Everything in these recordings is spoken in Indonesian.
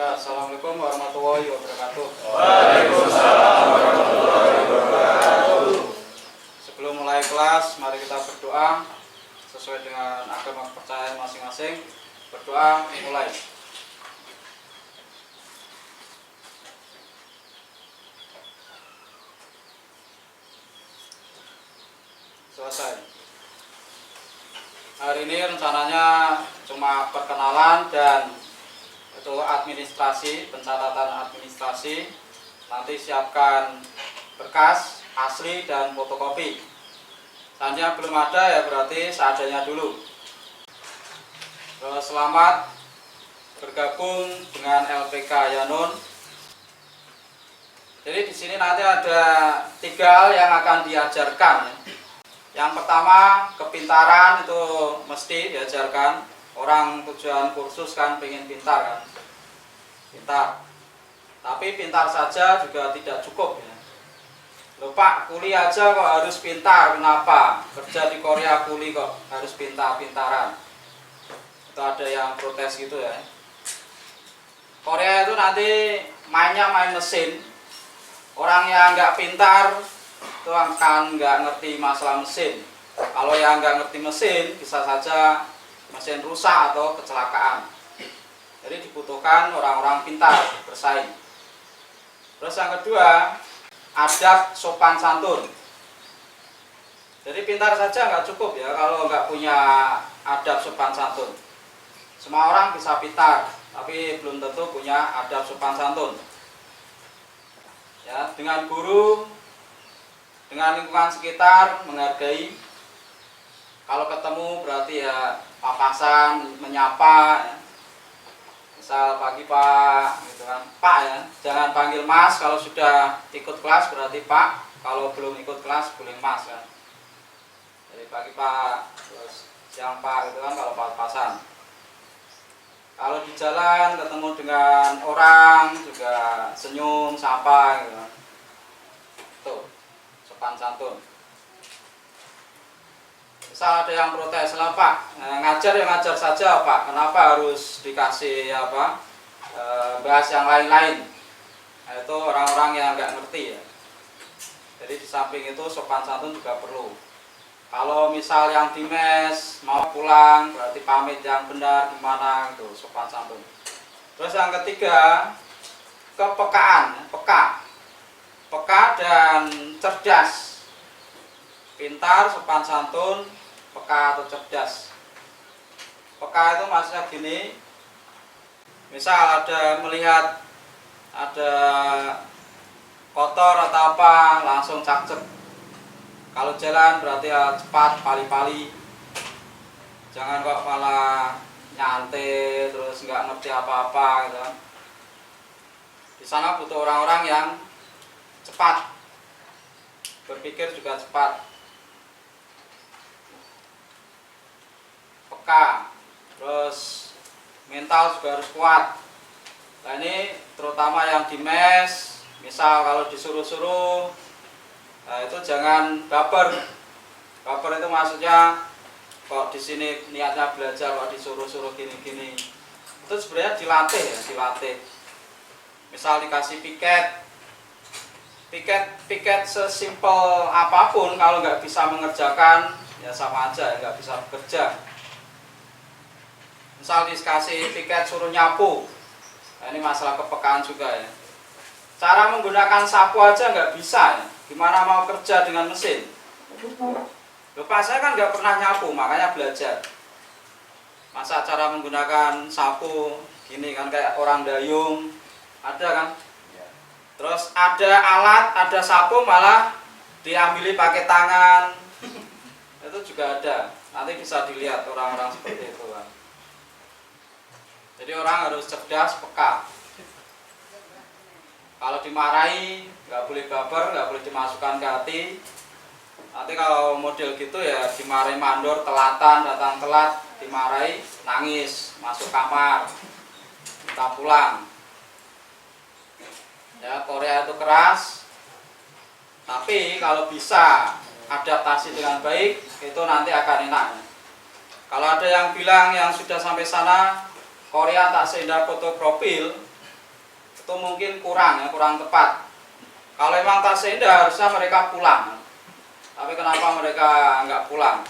Ya, assalamualaikum warahmatullahi wabarakatuh. Waalaikumsalam warahmatullahi wabarakatuh. Sebelum mulai kelas, mari kita berdoa sesuai dengan agama kepercayaan masing-masing. Berdoa mulai. Selesai. Hari ini rencananya cuma perkenalan dan itu administrasi, pencatatan administrasi. Nanti siapkan berkas asli dan fotokopi. Seandainya belum ada ya berarti seadanya dulu. Selamat bergabung dengan LPK Yanun. Jadi di sini nanti ada 3 hal yang akan diajarkan. Yang pertama, kepintaran itu mesti diajarkan. Orang tujuan kursus kan pengen pintar kan. Pintar. Tapi pintar saja juga tidak cukup ya. Loh Pak, kuliah aja kok harus pintar, kenapa? Kerja di Korea kuli kok harus pintar-pintaran. Itu ada yang protes gitu ya. Korea itu nanti mainnya main mesin. Orang yang nggak pintar itu akan nggak ngerti masalah mesin. Kalau yang nggak ngerti mesin bisa saja mesin rusak atau kecelakaan. Jadi dibutuhkan orang-orang pintar bersaing. Terus yang kedua, adab sopan santun. Jadi pintar saja nggak cukup ya kalau nggak punya adab sopan santun. Semua orang bisa pintar, tapi belum tentu punya adab sopan santun. Ya, dengan guru, dengan lingkungan sekitar menghargai. Kalau ketemu berarti ya papasan, menyapa ya. Misal pagi Pak gitu kan, Pak ya, jangan panggil Mas. Kalau sudah ikut kelas berarti Pak, kalau belum ikut kelas boleh Mas kan. Jadi pagi Pak, terus siang Pak gitu kan kalau papasan. Kalau di jalan ketemu dengan orang juga senyum, sapa gitu kan. Tuh, sopan santun. Misal ada yang protes, lah Pak, ngajar ya ngajar saja Pak, kenapa harus dikasih bahas yang lain-lain? Nah, itu orang-orang yang nggak ngerti ya. Jadi di samping itu sopan santun juga perlu. Kalau misal yang di mes mau pulang berarti pamit yang benar gimana itu sopan santun. Terus yang ketiga, kepekaan, peka dan cerdas. Pintar, sopan santun, peka atau cerdas. Peka itu maksudnya gini, misal ada melihat ada kotor atau apa langsung cakcep. Kalau jalan berarti ya cepat, pali-pali. Jangan kok malah nyantai terus nggak ngerti apa-apa gitu. Di sana butuh orang-orang yang cepat, berpikir juga cepat. Peka, terus mental juga harus kuat. Nah ini terutama yang di mes, misal kalau disuruh-suruh, nah itu jangan baper. Baper itu maksudnya kok di sini niatnya belajar kok disuruh-suruh gini-gini. Itu sebenarnya dilatih ya, dilatih. Misal dikasih piket sesimpel apapun kalau nggak bisa mengerjakan ya sama aja nggak bisa bekerja. Misal dikasih piket suruh nyapu, nah, ini masalah kepekaan juga ya. Cara menggunakan sapu aja nggak bisa ya. Gimana mau kerja dengan mesin? Lupa saya kan nggak pernah nyapu, makanya belajar. Masa cara menggunakan sapu gini kan kayak orang dayung, ada kan? Terus ada alat, ada sapu malah diambil pakai tangan, itu juga ada. Nanti bisa dilihat orang-orang seperti itu kan. Jadi orang harus cerdas, peka. Kalau dimarahi, nggak boleh baper, nggak boleh dimasukkan ke hati. Nanti kalau model gitu ya dimarahi mandor, telatan, datang telat, dimarahi, nangis, masuk kamar, minta pulang. Ya, Korea itu keras, tapi kalau bisa adaptasi dengan baik, itu nanti akan enak. Kalau ada yang bilang yang sudah sampai sana Korea tak seindah foto profil, itu mungkin kurang ya, kurang tepat. Kalau memang tasnya indah harusnya mereka pulang. Tapi kenapa mereka nggak pulang?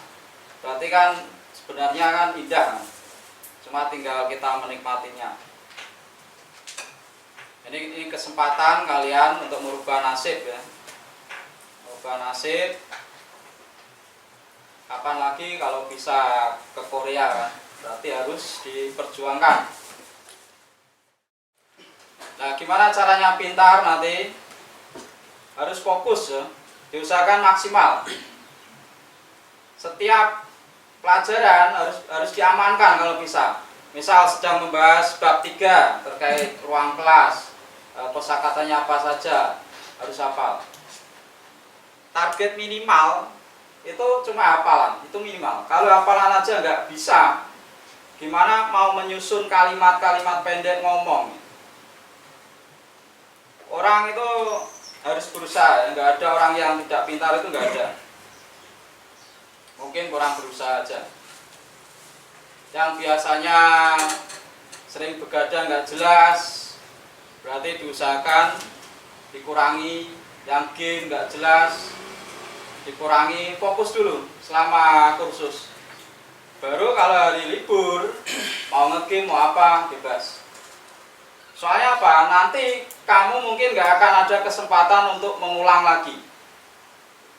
Berarti kan sebenarnya kan indah, cuma tinggal kita menikmatinya. Ini kesempatan kalian untuk merubah nasib ya, merubah nasib. Kapan lagi kalau bisa ke Korea kan? Berarti harus diperjuangkan. Nah, gimana caranya pintar nanti? Harus fokus ya, diusahakan maksimal. Setiap pelajaran harus diamankan kalau bisa. Misal sedang membahas bab 3 terkait ruang kelas, kosakatanya apa saja harus hafal. Target minimal itu cuma hafalan, itu minimal. Kalau hafalan aja nggak bisa, gimana mau menyusun kalimat-kalimat pendek ngomong? Orang itu harus berusaha, nggak ada orang yang tidak pintar itu nggak ada. Mungkin kurang berusaha aja. Yang biasanya sering begadang nggak jelas, berarti diusahakan dikurangi. Yang game nggak jelas, dikurangi, fokus dulu selama kursus. Baru kalau hari libur mau nge-game mau apa bebas. Soalnya apa? Nanti kamu mungkin nggak akan ada kesempatan untuk mengulang lagi.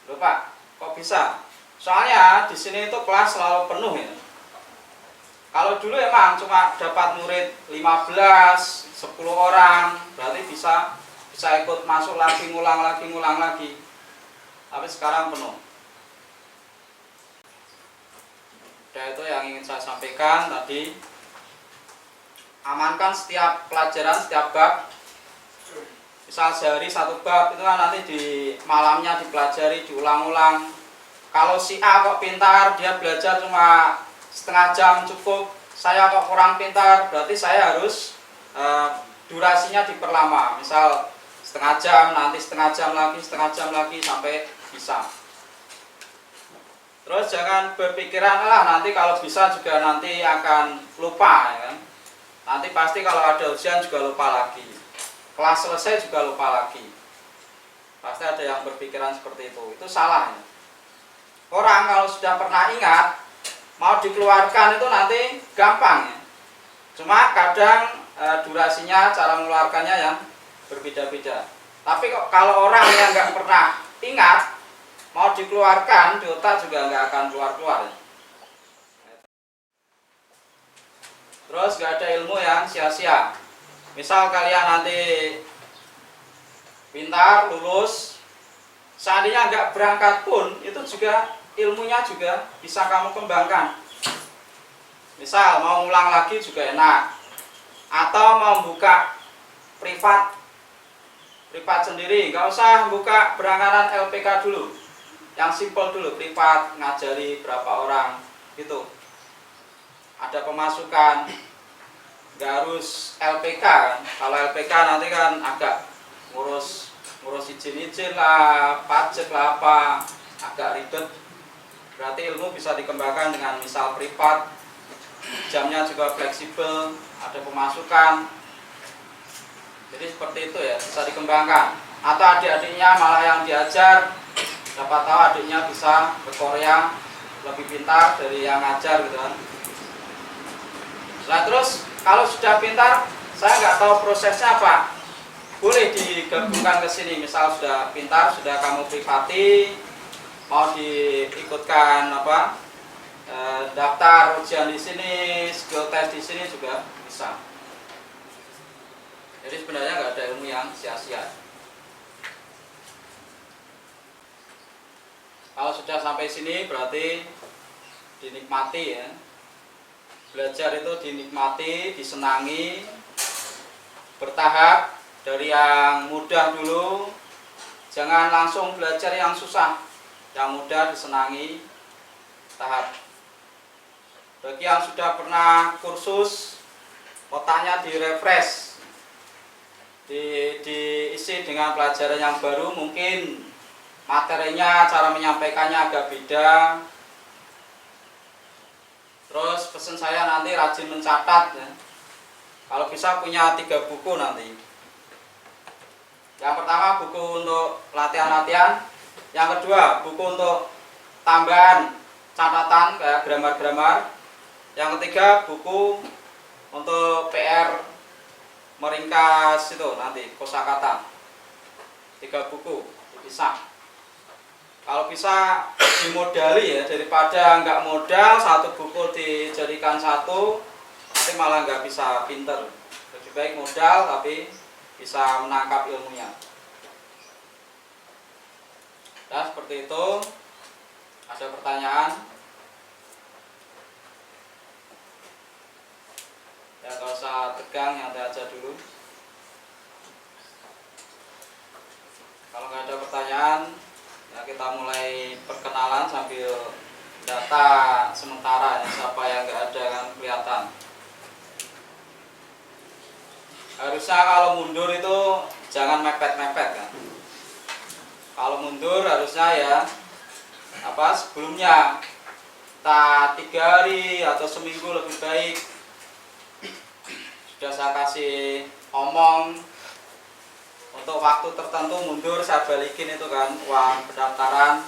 Loh Pak, kok bisa? Soalnya di sini itu kelas selalu penuh ya. Kalau dulu emang cuma dapat murid 15, 10 orang, berarti bisa ikut masuk lagi, ngulang lagi. Tapi sekarang penuh. Dan itu yang ingin saya sampaikan tadi. Amankan setiap pelajaran, setiap bab. Misal sehari 1 bab, itu kan nanti di malamnya dipelajari, diulang-ulang. Kalau si A kok pintar, dia belajar cuma setengah jam cukup. Saya kok kurang pintar, berarti saya harus durasinya diperlama. Misal setengah jam, nanti setengah jam lagi sampai bisa. Terus jangan berpikiran nanti kalau bisa juga nanti akan lupa ya kan? Nanti pasti kalau ada ujian juga lupa lagi, kelas selesai juga lupa lagi. Pasti ada yang berpikiran seperti itu salah ya. Orang kalau sudah pernah ingat, mau dikeluarkan itu nanti gampang ya. Cuma kadang durasinya, cara mengeluarkannya yang berbeda-beda. Tapi kok kalau orang yang nggak pernah ingat, mau dikeluarkan di otak juga nggak akan keluar-keluar. Terus nggak ada ilmu yang sia-sia. Misal kalian nanti pintar, lulus, seandainya nggak berangkat pun, itu juga ilmunya juga bisa kamu kembangkan. Misal mau ulang lagi juga enak. Atau mau buka privat sendiri, nggak usah buka berangkatan LPK dulu. Yang simpel dulu, privat, ngajari berapa orang, gitu. Ada pemasukan, nggak harus LPK kan. Kalau LPK nanti kan agak ngurus izin lah, pajak lah apa, agak ribet. Berarti ilmu bisa dikembangkan dengan misal privat, jamnya juga fleksibel, ada pemasukan. Jadi seperti itu ya, bisa dikembangkan. Atau adik-adiknya malah yang diajar, dapat tahu adiknya bisa ke Korea lebih pintar dari yang ngajar gitu kan. Nah terus kalau sudah pintar, saya nggak tahu prosesnya apa, boleh digabungkan ke sini. Misal sudah pintar, sudah kamu privati, mau diikutkan daftar ujian di sini, skill test di sini juga bisa. Jadi sebenarnya nggak ada ilmu yang sia-sia. Kalau sudah sampai sini berarti dinikmati ya. Belajar itu dinikmati, disenangi, bertahap dari yang mudah dulu. Jangan langsung belajar yang susah. Yang mudah disenangi, tahap. Bagi yang sudah pernah kursus, otaknya direfresh, diisi dengan pelajaran yang baru, mungkin materinya, cara menyampaikannya agak beda. Terus pesan saya nanti rajin mencatat ya. Kalau bisa punya 3 buku nanti. Yang pertama buku untuk latihan-latihan, yang kedua buku untuk tambahan catatan kayak grammar-grammar, yang ketiga buku untuk PR meringkas itu nanti kosakata. 3 buku dipisah. Kalau bisa dimodali ya, daripada nggak modal satu buku dijadikan satu, nanti malah nggak bisa pinter. Lebih baik modal tapi bisa menangkap ilmunya. Nah, seperti itu. Ada pertanyaan? Ya, kalau usah tegang, yang aja dulu. Kalau nggak ada pertanyaan, ya kita mulai perkenalan sambil data sementara ya, siapa yang nggak ada kan kelihatan. Harusnya kalau mundur itu jangan mepet-mepet kan. Kalau mundur harusnya ya sebelumnya tak 3 hari atau seminggu lebih baik sudah saya kasih omong untuk waktu tertentu mundur saya balikin itu kan uang pendaftaran.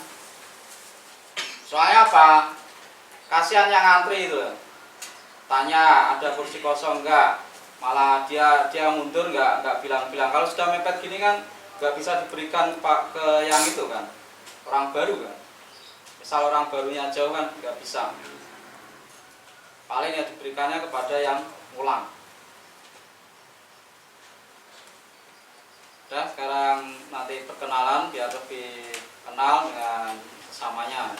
Soalnya apa? Kasihan yang ngantri itu. Tanya ada kursi kosong enggak? Malah dia mundur enggak bilang-bilang. Kalau sudah mepet gini kan enggak bisa diberikan ke yang itu kan. Orang baru kan. Misal orang barunya jauh kan enggak bisa. Paling ya diberikannya kepada yang ulang. Udah, sekarang nanti perkenalan biar lebih kenal dengan sesamanya.